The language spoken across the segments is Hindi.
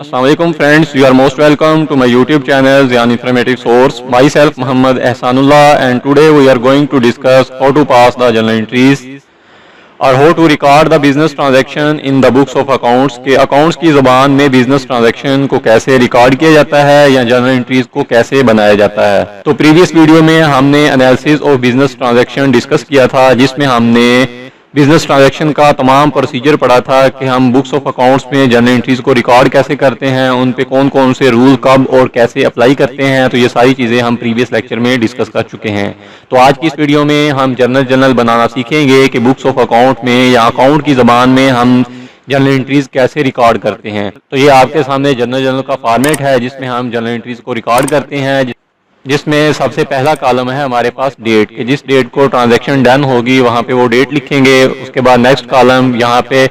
Assalamualaikum friends, you are most welcome to my YouTube channel Zian Informative Source. Myself Muhammad Ehsanullah, and today we are going to discuss how to pass the journal entries और how to record the business transaction in the books of accounts के अकाउंट्स की ज़बान में बिजनेस ट्रांजैक्शन को कैसे रिकॉर्ड किया जाता है या जर्नल एंट्रीज को कैसे बनाया जाता है। तो प्रीवियस वीडियो में हमने analysis of business transaction discuss किया था, जिसमें हमने बिजनेस ट्रांजैक्शन का तमाम प्रोसीजर पढ़ा था कि हम बुक्स ऑफ अकाउंट्स में जर्नल एंट्रीज को रिकॉर्ड कैसे करते हैं, उन पे कौन कौन से रूल कब और कैसे अप्लाई करते हैं। तो ये सारी चीज़ें हम प्रीवियस लेक्चर में डिस्कस कर चुके हैं। तो आज की इस वीडियो में हम जर्नल बनाना सीखेंगे कि बुक्स ऑफ अकाउंट में या अकाउंट की ज़बान में हम जर्नल एंट्रीज कैसे रिकॉर्ड करते हैं। तो ये आपके सामने जर्नल का फॉर्मेट है जिसमें हम जर्नल एंट्रीज को रिकॉर्ड करते हैं, जिसमें सबसे पहला कॉलम है हमारे पास डेट कि जिस डेट को ट्रांजैक्शन डन होगी वहाँ पे वो डेट लिखेंगे। उसके बाद नेक्स्ट कॉलम यहाँ पे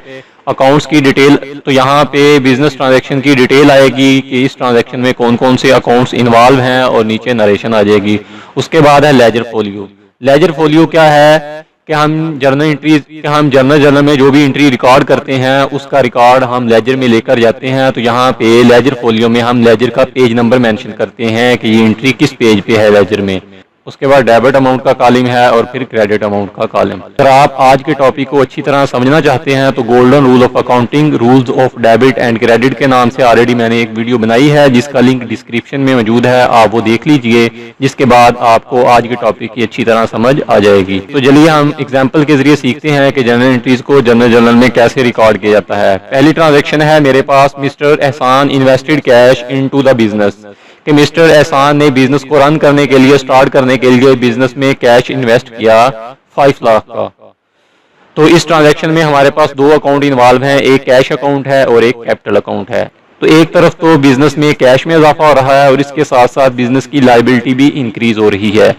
अकाउंट्स की डिटेल, तो यहाँ पे बिजनेस ट्रांजैक्शन की डिटेल आएगी कि इस ट्रांजैक्शन में कौन कौन से अकाउंट्स इन्वॉल्व हैं और नीचे नरेशन आ जाएगी। उसके बाद है लेजर फोलियो। लेजर फोलियो क्या है कि हम जर्नल में जो भी एंट्री रिकॉर्ड करते हैं उसका रिकॉर्ड हम लेजर में लेकर जाते हैं। तो यहाँ पे लेजर फोलियो में हम लेजर का पेज नंबर मेंशन करते हैं कि ये एंट्री किस पेज पे है लेजर में। उसके बाद डेबिट अमाउंट का कॉलम है और फिर क्रेडिट अमाउंट का कॉलम। अगर आप आज के टॉपिक को अच्छी तरह समझना चाहते हैं तो golden rule of accounting, rules of debit and credit के नाम से ऑलरेडी मैंने एक वीडियो बनाई है जिसका लिंक डिस्क्रिप्शन में मौजूद है, आप वो देख लीजिए, जिसके बाद आपको आज के टॉपिक की अच्छी तरह समझ आ जाएगी। तो चलिए हम एग्जाम्पल के जरिए सीखते हैं कि जर्नल एंट्रीज को जर्नल में कैसे रिकॉर्ड किया जाता है। पहली ट्रांजेक्शन है मेरे पास, मिस्टर एहसान invested cash into the business कि मिस्टर एहसान ने बिजनेस को रन करने के लिए, स्टार्ट करने के लिए बिजनेस में कैश इन्वेस्ट किया 5 लाख का। तो इस ट्रांजैक्शन में हमारे पास दो अकाउंट इन्वॉल्व हैं, एक कैश अकाउंट है और एक कैपिटल अकाउंट है। तो एक तरफ तो बिजनेस में कैश में इजाफा हो रहा है और इसके साथ साथ बिजनेस की लायबिलिटी भी इंक्रीज हो रही है।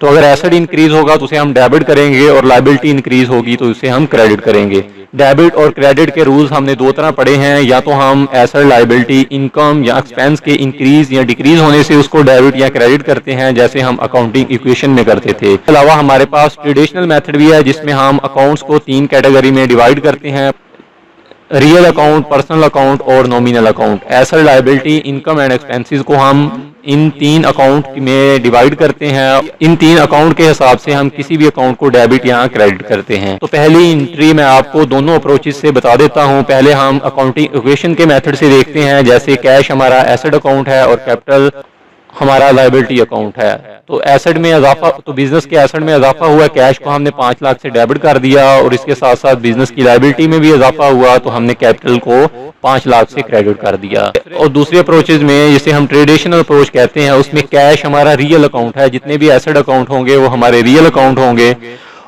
तो अगर एसेट इंक्रीज होगा तो उसे हम डेबिट करेंगे और लायबिलिटी इंक्रीज होगी तो उसे हम क्रेडिट करेंगे। डेबिट और क्रेडिट के रूल्स हमने दो तरह पढ़े हैं, या तो हम एसेट लायबिलिटी इनकम या एक्सपेंस के इंक्रीज या डिक्रीज होने से उसको डेबिट या क्रेडिट करते हैं, जैसे हम अकाउंटिंग इक्वेशन में करते थे। इसके अलावा हमारे पास ट्रेडिशनल मेथड भी है जिसमें हम अकाउंट्स को 3 कैटेगरी में डिवाइड करते हैं, रियल अकाउंट, पर्सनल अकाउंट और nominal account. Asset liability income and expenses को हम इन 3 अकाउंट में डिवाइड करते हैं। इन 3 अकाउंट के हिसाब से हम किसी भी अकाउंट को डेबिट या क्रेडिट करते हैं। तो पहली एंट्री मैं आपको दोनों अप्रोचेस से बता देता हूं। पहले हम अकाउंटिंग इक्वेशन के मेथड से देखते हैं, जैसे कैश हमारा एसेट अकाउंट है और कैपिटल हमारा लायबिलिटी अकाउंट है। तो एसेट में इजाफा, तो बिजनेस के एसेट में इजाफा हुआ, कैश को हमने 5 लाख से डेबिट कर दिया और इसके साथ साथ बिजनेस की लायबिलिटी में भी इजाफा हुआ तो हमने कैपिटल को 5 लाख से क्रेडिट कर दिया। और दूसरे अप्रोचेज में, जिसे हम ट्रेडिशनल अप्रोच कहते हैं, उसमें कैश हमारा रियल अकाउंट है, जितने भी एसेट अकाउंट होंगे वो हमारे रियल अकाउंट होंगे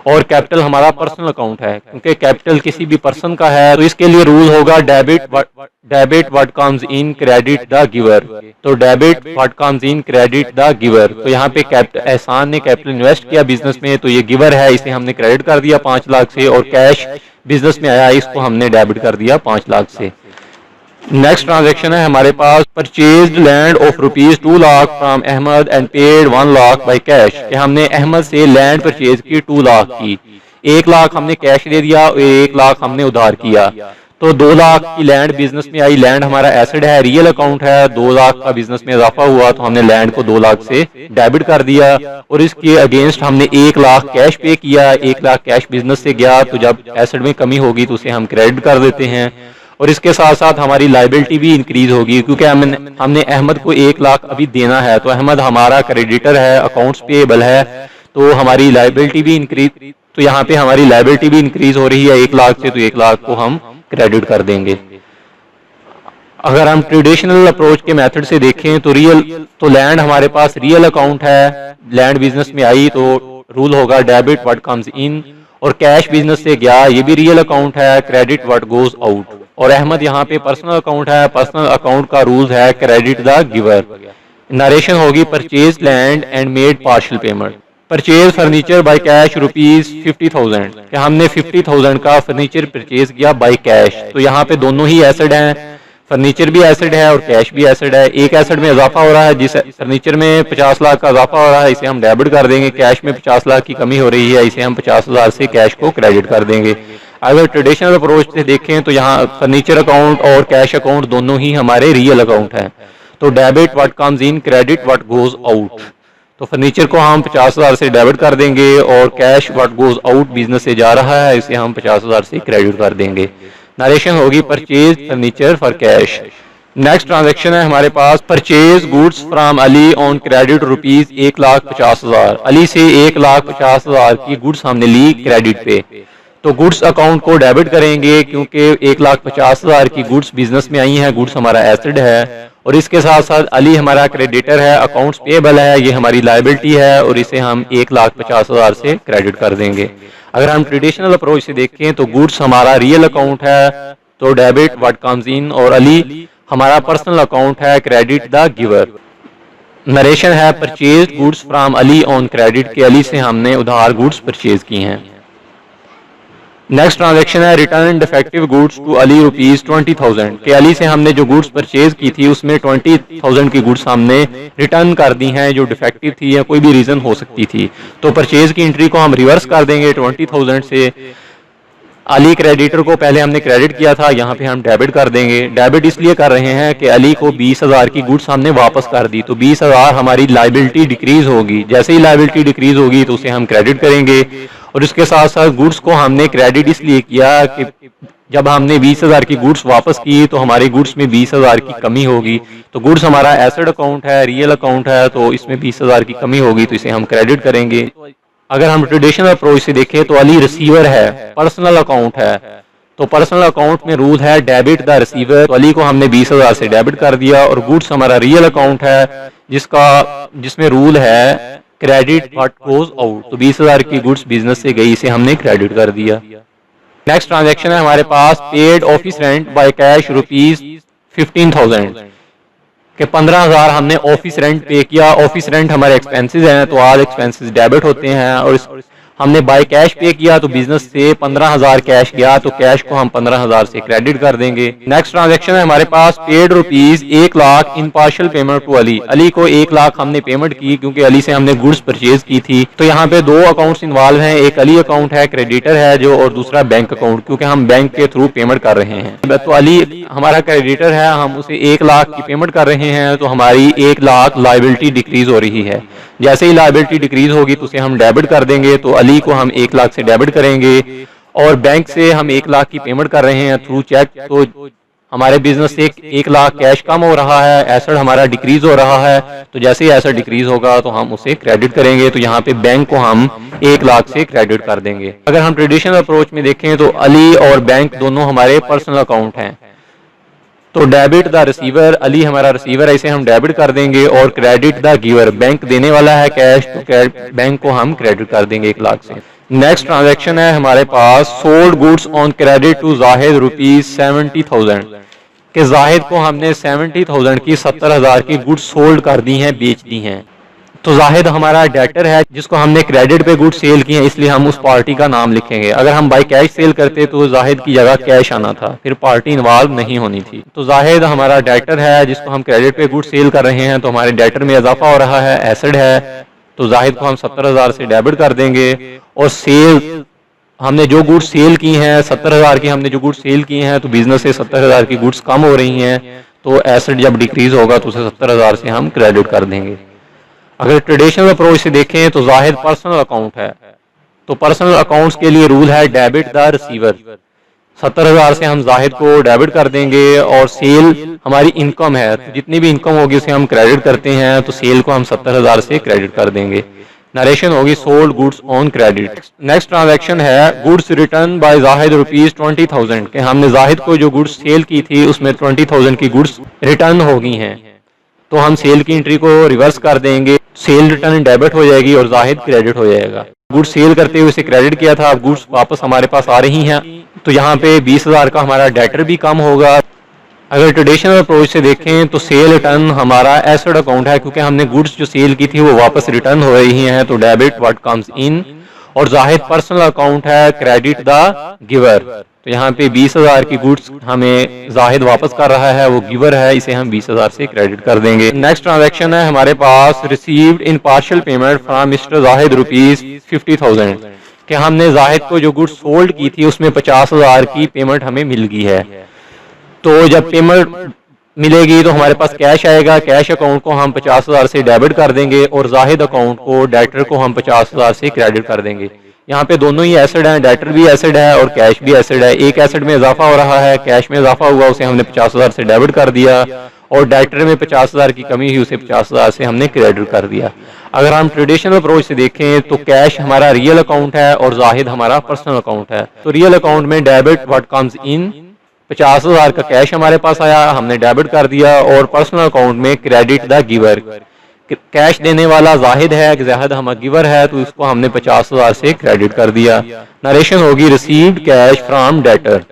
और कैपिटल हमारा पर्सनल अकाउंट है, क्योंकि कैपिटल किसी भी पर्सन का है। तो इसके लिए रूल होगा debit what comes in, credit the giver. तो debit what comes in, credit the giver. तो यहाँ पे एहसान ने कैपिटल इन्वेस्ट किया बिजनेस में, तो ये गिवर है, इसे हमने क्रेडिट कर दिया 5 लाख से, और कैश बिजनेस में आया, इसको हमने डेबिट कर दिया 5 लाख से। नेक्स्ट ट्रांजैक्शन है हमारे पास, purchased land of ₹2 lakh from Ahmed and paid 1 lakh by cash कि हमने अहमद से लैंड परचेज की 2 लाख की। 1 लाख हमने कैश दे दिया और 1 लाख हमने उधार किया। तो 2 लाख की लैंड बिजनेस में आई, लैंड हमारा एसेट है, रियल अकाउंट है। 2 लाख का बिजनेस में इजाफा हुआ तो हमने लैंड को 2 लाख से डेबिट कर दिया और इसके अगेंस्ट हमने 1 लाख कैश पे किया। 1 लाख कैश बिजनेस से गया, तो जब एसेट में कमी होगी तो उसे हम क्रेडिट कर देते हैं और इसके साथ साथ हमारी लायबिलिटी भी इंक्रीज होगी, क्योंकि हमने अहमद को 1 लाख अभी देना है। तो अहमद हमारा क्रेडिटर है, अकाउंट्स पेएबल है, तो हमारी लायबिलिटी भी इंक्रीज, तो यहाँ पे हमारी लायबिलिटी भी इंक्रीज हो रही है 1 लाख से, तो 1 लाख को हम क्रेडिट कर देंगे। अगर हम ट्रेडिशनल अप्रोच के मेथड से देखें तो लैंड हमारे पास रियल अकाउंट है, लैंड बिजनेस में आई तो रूल होगा डेबिट व्हाट कम्स इन, और कैश बिजनेस से गया, ये भी रियल अकाउंट है, क्रेडिट व्हाट गोज आउट। और अहमद यहाँ पे पर्सनल अकाउंट है, पर्सनल अकाउंट का रूल है क्रेडिट द गिवर। नरेशन होगी purchase land and made partial payment. Purchase furniture by cash ₹50,000 कि हमने 50,000 का फर्नीचर परचेज किया बाय कैश। तो यहाँ पे दोनों ही एसेट हैं, फर्नीचर भी एसेट है और कैश भी एसेट है। एक एसेट में इजाफा हो रहा है, जिस फर्नीचर में 50 लाख का इजाफा हो रहा है, इसे हम डेबिट कर देंगे। कैश में 50 लाख की कमी हो रही है, इसे हम 50,000 से कैश को क्रेडिट कर देंगे। अगर ट्रेडिशनल अप्रोच से देखें तो यहाँ फर्नीचर अकाउंट और कैश अकाउंट दोनों ही हमारे रियल अकाउंट हैं। तो debit what comes in, credit what goes out. तो फर्नीचर को हम 50,000 से डेबिट कर देंगे और cash what goes out business से जा रहा है इसे हम 50,000 से क्रेडिट कर देंगे। नरेशन होगी purchase furniture for cash. Next transaction है हमारे पास purchase goods from Ali on credit rupees 1,50,000। Ali से 1,50,000 की गुड्स हमने ली क्रेडिट पे। तो गुड्स अकाउंट को डेबिट करेंगे क्योंकि 1,50,000 की गुड्स बिजनेस में आई हैं, गुड्स हमारा एसेट है। और इसके साथ साथ अली हमारा क्रेडिटर है, अकाउंट्स पेएबल है, ये हमारी लायबिलिटी है और इसे हम 1,50,000 से क्रेडिट कर देंगे। अगर हम ट्रेडिशनल अप्रोच से देखें तो गुड्स हमारा रियल अकाउंट है तो डेबिट व्हाट कम्स इन, और अली हमारा पर्सनल अकाउंट है, क्रेडिट द गिवर। नरेशन है purchase goods from Ali on credit के अली से हमने उधार गुड्स परचेज की हैं। नेक्स्ट ट्रांजैक्शन है return defective goods to Ali rupees 20,000 के अली से हमने जो गुड्स परचेज की थी उसमें 20,000 की गुड्स हमने रिटर्न कर दी हैं जो डिफेक्टिव थी या कोई भी रीजन हो सकती थी। तो परचेज की एंट्री को हम रिवर्स कर देंगे 20,000 से। अली क्रेडिटर को पहले हमने क्रेडिट किया था, यहाँ पे हम डेबिट कर देंगे। डेबिट इसलिए कर रहे हैं कि अली को 20,000 की गुड्स हमने वापस कर दी, तो 20,000 हमारी लायबिलिटी डिक्रीज होगी। जैसे ही लायबिलिटी डिक्रीज होगी तो उसे हम क्रेडिट करेंगे। और इसके साथ साथ गुड्स को हमने क्रेडिट इसलिए किया कि जब हमने 20,000 की गुड्स वापस की तो हमारे गुड्स में 20,000 की कमी होगी। तो गुड्स हमारा एसेट अकाउंट है, रियल अकाउंट है, तो इसमें 20,000 की कमी होगी तो इसे हम क्रेडिट करेंगे। अगर हम ट्रेडिशनल अप्रोच से देखें तो अली रिसीवर है, पर्सनल अकाउंट है, तो पर्सनल अकाउंट में रूल है डेबिट द रिसीवर। तो अली को हमने 20,000 से डेबिट कर दिया। और गुड्स हमारा रियल अकाउंट है जिसमें रूल है क्रेडिट व्हाट गोज आउट। तो 20,000 की गुड्स बिजनेस से गई, इसे हमने क्रेडिट कर दिया। नेक्स्ट ट्रांजैक्शन है हमारे पास paid office rent by cash rupees 15,000 के 15,000 हमने ऑफिस रेंट पे किया। ऑफिस रेंट हमारे एक्सपेंसेस हैं तो ऑल एक्सपेंसेस डेबिट होते हैं। और हमने बाय कैश पे किया तो बिजनेस से 15,000 कैश गया, तो कैश को हम 15,000 से क्रेडिट कर देंगे। नेक्स्ट ट्रांजैक्शन है हमारे पास paid rupees 1,00,000 in partial payment to Ali. Ali को 1,00,000 हमने पेमेंट की क्योंकि अली से हमने गुड्स परचेज की थी। तो यहाँ पे दो अकाउंट्स इन्वॉल्व हैं, एक अली अकाउंट है क्रेडिटर है जो, और दूसरा बैंक अकाउंट, क्योंकि हम बैंक के थ्रू पेमेंट कर रहे हैं। तो अली हमारा क्रेडिटर है, हम उसे 1,00,000 की पेमेंट कर रहे हैं, तो हमारी 1,00,000 लायबिलिटी डिक्रीज हो रही है। जैसे ही लायबिलिटी डिक्रीज होगी तो उसे हम डेबिट कर देंगे। तो अली को हम 1,00,000 से डेबिट करेंगे। और बैंक से हम 1,00,000 की पेमेंट कर रहे हैं थ्रू चेक, तो हमारे बिजनेस से 1,00,000 कैश कम हो रहा है, एसेट हमारा डिक्रीज हो रहा है। तो जैसे ही एसेट डिक्रीज होगा तो हम उसे क्रेडिट करेंगे। तो यहाँ पे बैंक को हम 1,00,000 से क्रेडिट कर देंगे। अगर हम ट्रेडिशनल अप्रोच में देखें तो अली और बैंक दोनों हमारे पर्सनल अकाउंट हैं। तो डेबिट द रिसीवर, अली हमारा रिसीवर है, इसे हम डेबिट कर देंगे। और क्रेडिट द गिवर, बैंक देने वाला है कैश, तो बैंक को हम क्रेडिट कर देंगे 1,00,000 से। नेक्स्ट ट्रांजैक्शन है हमारे पास sold goods on credit to Zahid rupees 70,000 के जाहिद को हमने 70,000 की 70,000 की गुड्स सोल्ड कर दी हैं, बेच दी हैं। तो जाहिद हमारा डेटर है जिसको हमने क्रेडिट पे गुड्स सेल किए हैं, इसलिए हम उस पार्टी का नाम लिखेंगे। अगर हम बाय कैश सेल करते तो जाहिद की जगह कैश आना था, फिर पार्टी इन्वॉल्व नहीं होनी थी। तो जाहिद हमारा डेटर है जिसको हम क्रेडिट पे गुड्स सेल कर रहे हैं, तो हमारे डेटर में इजाफा हो रहा है, एसेट है। तो जाहिद को हम 70,000 से डेबिट कर देंगे। और सेल हमने जो गुड्स सेल की हैं 70,000 की, हमने जो गुड्स सेल की हैं, तो बिजनेस से 70,000 की गुड्स कम हो रही हैं, तो एसेट जब डिक्रीज होगा तो उसे 70,000 से हम क्रेडिट कर देंगे। अगर ट्रेडिशनल अप्रोच से देखें तो जाहिद पर्सनल अकाउंट है, तो पर्सनल अकाउंट्स के लिए रूल है डेबिट द रिसीवर। 70,000 से हम जाहिद को डेबिट कर देंगे। और सेल हमारी इनकम है, तो जितनी भी इनकम होगी उसे हम क्रेडिट करते हैं, तो सेल को हम 70,000 से क्रेडिट कर देंगे। नरेशन होगी sold goods on credit. Next transaction है goods return by Zahid rupees 20,000 के हमने जाहिद को जो गुड्स सेल की थी उसमें 20,000 की गुड्स रिटर्न हो गई हैं, तो हम सेल की एंट्री को रिवर्स कर देंगे। सेल रिटर्न डेबिट हो जाएगी और जाहिद क्रेडिट हो जाएगा। गुड्स सेल करते हुए उसे क्रेडिट किया था, अब गुड्स वापस हमारे पास आ रही हैं, तो यहाँ पे 20,000 का हमारा डेटर भी कम होगा। अगर ट्रेडिशनल अप्रोच से देखें तो सेल रिटर्न हमारा एसेट अकाउंट है, क्योंकि हमने गुड्स जो सेल की थी वो वापस रिटर्न हो रही हैं, तो डेबिट व्हाट कम्स इन। और जाहिद पर्सनल अकाउंट है, क्रेडिट द गिवर। तो यहाँ पे 20,000 की गुड्स हमें जाहिद वापस कर रहा है, वो गिवर है, इसे हम 20,000 से क्रेडिट कर देंगे। नेक्स्ट ट्रांजैक्शन है हमारे पास received in partial payment from mister Zahid rupees 50,000 कि हमने जाहिद को जो गुड्स सोल्ड की थी उसमें 50,000 की पेमेंट हमें मिल गई है। तो जब पेमेंट मिलेगी तो हमारे पास कैश आएगा, कैश अकाउंट को हम 50,000 से डेबिट कर देंगे और जाहिद अकाउंट को, डेटर को हम 50,000 से क्रेडिट कर देंगे। यहाँ पे दोनों ही एसेड हैं, डेटर भी एसेड है और कैश भी एसेड है। एक एसेड में इजाफा हो रहा है, कैश में इजाफा हुआ, उसे हमने 50,000 से डेबिट कर दिया, और डेटर में 50,000 की कमी हुई, उसे 50,000 से हमने क्रेडिट कर दिया। अगर हम ट्रेडिशनल अप्रोच से देखें तो कैश हमारा रियल अकाउंट है और जाहिद हमारा पर्सनल अकाउंट है। तो रियल अकाउंट में डेबिट व्हाट कम्स इन, 50,000 का कैश हमारे पास आया, हमने डेबिट कर दिया, और पर्सनल अकाउंट में क्रेडिट द गिवर, कैश देने वाला जाहिद है, जाहिद हमारा गिवर है, तो इसको हमने 50,000 से क्रेडिट कर दिया। नरेशन होगी received cash from debtor.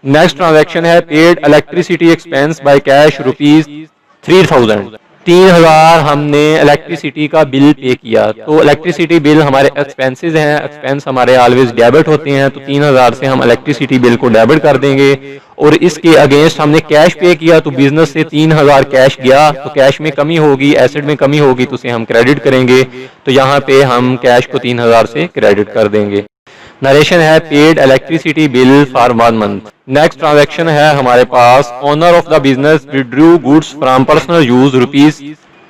Next transaction है paid electricity expense by cash ₹3,000। 3,000 हमने इलेक्ट्रिसिटी का बिल पे किया। तो इलेक्ट्रिसिटी बिल हमारे एक्सपेंसेस हैं, एक्सपेंस हमारे ऑलवेज डेबिट होते हैं, तो 3,000 से हम इलेक्ट्रिसिटी बिल को डेबिट कर देंगे। और इसके अगेंस्ट हमने कैश पे किया, तो बिजनेस से 3,000 कैश गया, तो कैश में कमी होगी, एसेट में कमी होगी, तो उसे हम क्रेडिट करेंगे। तो यहाँ पे हम कैश को 3,000 से क्रेडिट कर देंगे। नरेशन है paid electricity bill for 1 month. Next transaction है हमारे पास owner of the business withdrew goods from personal use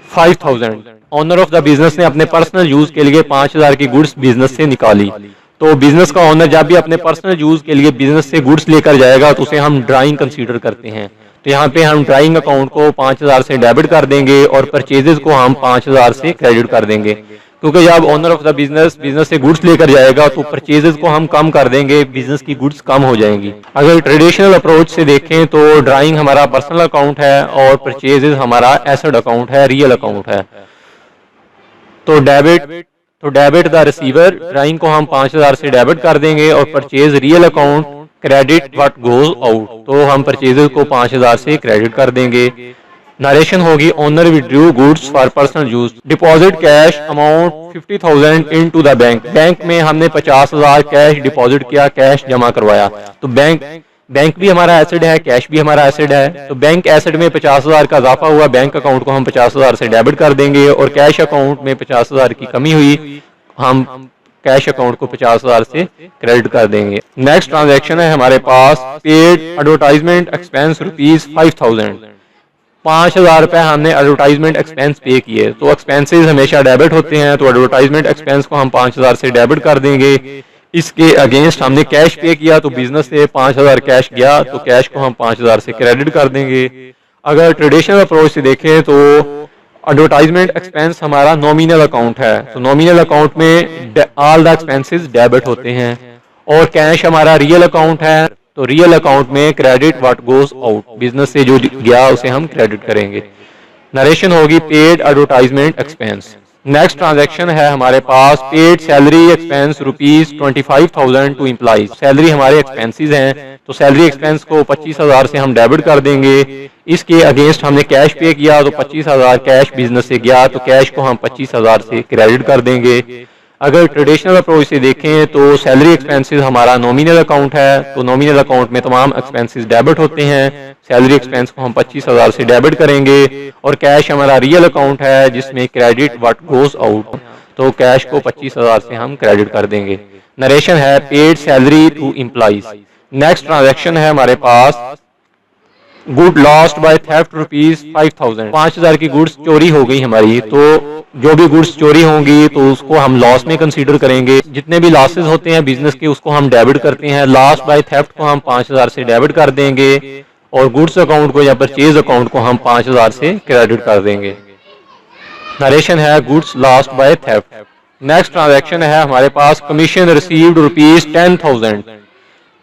₹5,000। Owner of the business ने अपने पर्सनल यूज के लिए 5,000 की गुड्स बिजनेस से निकाली। तो बिजनेस का ओनर जब भी अपने पर्सनल यूज के लिए बिजनेस से गुड्स लेकर जाएगा तो उसे हम ड्राइंग कंसीडर करते हैं। तो यहाँ पे हम ड्राइंग अकाउंट को 5,000 से डेबिट कर देंगे और परचेजेस को हम 5,000 से क्रेडिट कर देंगे, क्योंकि जब ओनर ऑफ द बिजनेस से गुड्स लेकर जाएगा तो परचेजेस को हम कम कर देंगे, बिजनेस की गुड्स कम हो जाएंगी। अगर ट्रेडिशनल अप्रोच से देखें तो ड्राइंग हमारा पर्सनल अकाउंट है और परचेजेस हमारा एसेट अकाउंट है, रियल अकाउंट है। तो डेबिट द रिसीवर, ड्राइंग को हम 5,000 से डेबिट कर देंगे और purchase real account, credit what goes out, तो हम परचेजेस को 5,000 से क्रेडिट कर देंगे। नरेशन होगी owner withdrew goods for personal use, deposit cash amount 50,000 into the bank. Bank में हमने 50,000 कैश डिपॉजिट किया, कैश जमा करवाया। तो बैंक भी हमारा एसेट है, कैश भी हमारा एसेट है। तो बैंक एसेट में 50,000 का इजाफा हुआ, बैंक अकाउंट को हम 50,000 से डेबिट कर देंगे, और कैश अकाउंट में 50,000 की कमी हुई, हम कैश अकाउंट को 50,000 से क्रेडिट कर देंगे। नेक्स्ट ट्रांजैक्शन है हमारे पास पेड एडवर्टाइजमेंट एक्सपेंस ₹5,000। 5,000 रुपए हमने एडवर्टाइजमेंट एक्सपेंस पे किए। तो एक्सपेंसेस हमेशा डेबिट होते हैं, तो एडवर्टाइजमेंट एक्सपेंस को हम 5,000 से डेबिट कर देंगे। इसके अगेंस्ट हमने कैश पे किया, तो बिजनेस से 5,000 कैश गया, तो कैश को हम 5,000 से क्रेडिट कर देंगे। अगर ट्रेडिशनल अप्रोच से देखें तो एडवर्टाइजमेंट एक्सपेंस हमारा नॉमिनल अकाउंट है, तो नॉमिनल अकाउंट में ऑल द एक्सपेंसेस डेबिट होते हैं, और कैश हमारा रियल अकाउंट है, तो रियल अकाउंट में credit what goes out, business से जो गया उसे हम क्रेडिट करेंगे। नरेशन होगी paid advertisement expense. Next transaction है हमारे पास paid salary expense ₹25,000 to employees. Salary हमारे एक्सपेंसेस हैं, तो सैलरी एक्सपेंस को 25,000 से हम डेबिट कर देंगे। इसके अगेंस्ट हमने कैश पे किया, तो 25,000 कैश बिजनेस से गया, तो कैश को हम 25,000 से क्रेडिट कर देंगे। अगर ट्रेडिशनल अप्रोच से देखें तो सैलरी एक्सपेंसेस हमारा नॉमिनल अकाउंट है, तो नॉमिनल अकाउंट में तमाम एक्सपेंसेस डेबिट होते हैं। सैलरी एक्सपेंस को हम 25,000 से डेबिट करेंगे, और कैश हमारा रियल अकाउंट है जिसमें क्रेडिट व्हाट गोज आउट, तो कैश को 25,000 से हम क्रेडिट कर देंगे। नरेशन है paid salary to employees. Next transaction है हमारे पास गुड लॉस्ट बाय थेफ्ट ₹5,000। 5,000 की गुड्स चोरी हो गई हमारी, तो जो भी गुड्स चोरी होंगी तो उसको हम लॉस में कंसीडर करेंगे। जितने भी लॉसेस होते हैं बिजनेस के उसको हम डेबिट करते हैं। लॉस्ट बाय थेफ्ट को हम 5,000 से डेबिट कर देंगे, और गुड्स अकाउंट को या परचेज अकाउंट को हम 5,000 से क्रेडिट कर देंगे। नरेशन है goods lost by theft. Next transaction है हमारे पास कमीशन रिसीव्ड ₹10,000।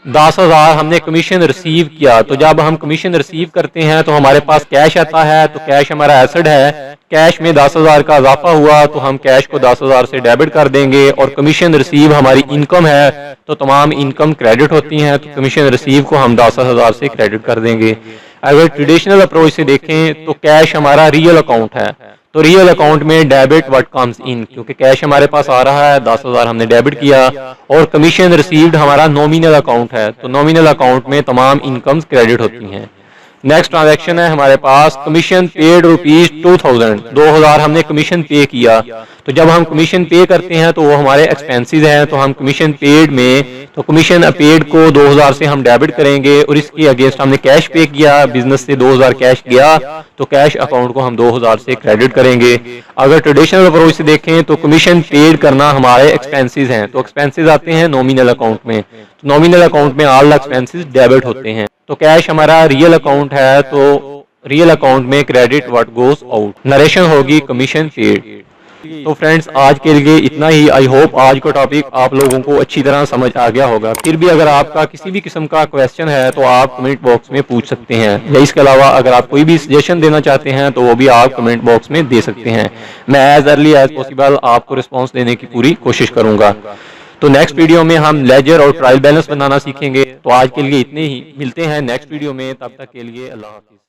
10,000 हमने कमीशन रिसीव किया। तो जब हम कमीशन रिसीव करते हैं तो हमारे पास कैश आता है, तो कैश हमारा एसेट है, कैश में 10,000 का इजाफा हुआ, तो हम कैश को 10,000 से डेबिट कर देंगे, और कमीशन रिसीव हमारी इनकम है, तो तमाम इनकम क्रेडिट होती हैं, तो कमीशन रिसीव को हम 10,000 से क्रेडिट कर देंगे। अगर ट्रेडिशनल अप्रोच से देखें तो कैश हमारा रियल अकाउंट है, तो रियल अकाउंट में डेबिट व्हाट कम्स इन, क्योंकि कैश हमारे पास आ रहा है, 10,000 हमने डेबिट किया, और कमीशन रिसीव्ड हमारा नॉमिनल अकाउंट है, तो नॉमिनल अकाउंट में तमाम इनकम्स क्रेडिट होती हैं। नेक्स्ट ट्रांजैक्शन है हमारे पास कमीशन पेड ₹2000 हमने कमीशन पे किया। तो जब हम कमीशन पे करते हैं तो वो हमारे एक्सपेंसेस हैं, तो हम कमीशन पेड में तो कमीशन पेड को 2000 से हम डेबिट करेंगे और इसके अगेंस्ट हमने कैश पे किया, बिजनेस से 2000 कैश गया तो कैश अकाउंट को हम 2000 से क्रेडिट करेंगे। अगर ट्रेडिशनल अप्रोच से देखें तो कमीशन पेड करना हमारे एक्सपेंसेस हैं, तो एक्सपेंसेस आते हैं नॉमिनल अकाउंट में, तो नॉमिनल अकाउंट में ऑल एक्सपेंसेस डेबिट होते हैं। तो कैश हमारा रियल अकाउंट है, तो रियल अकाउंट में credit what goes out, narration होगी कमीशन पेड। तो फ्रेंड्स आज के लिए इतना ही। आई होप आज का टॉपिक आप लोगों को अच्छी तरह समझ आ गया होगा। फिर भी अगर आपका किसी भी किस्म का क्वेश्चन है तो आप कमेंट बॉक्स में पूछ सकते हैं, या इसके अलावा अगर आप कोई भी सजेशन देना चाहते हैं तो वो भी आप कमेंट बॉक्स में दे सकते हैं। मैं एज अर्ली एज पॉसिबल आपको रिस्पॉन्स देने की पूरी कोशिश करूंगा। तो नेक्स्ट वीडियो में हम लेजर और ट्रायल बैलेंस बनाना सीखेंगे। तो आज के लिए इतने ही, मिलते हैं नेक्स्ट वीडियो में, तब तक के लिए अल्लाह हाफिज।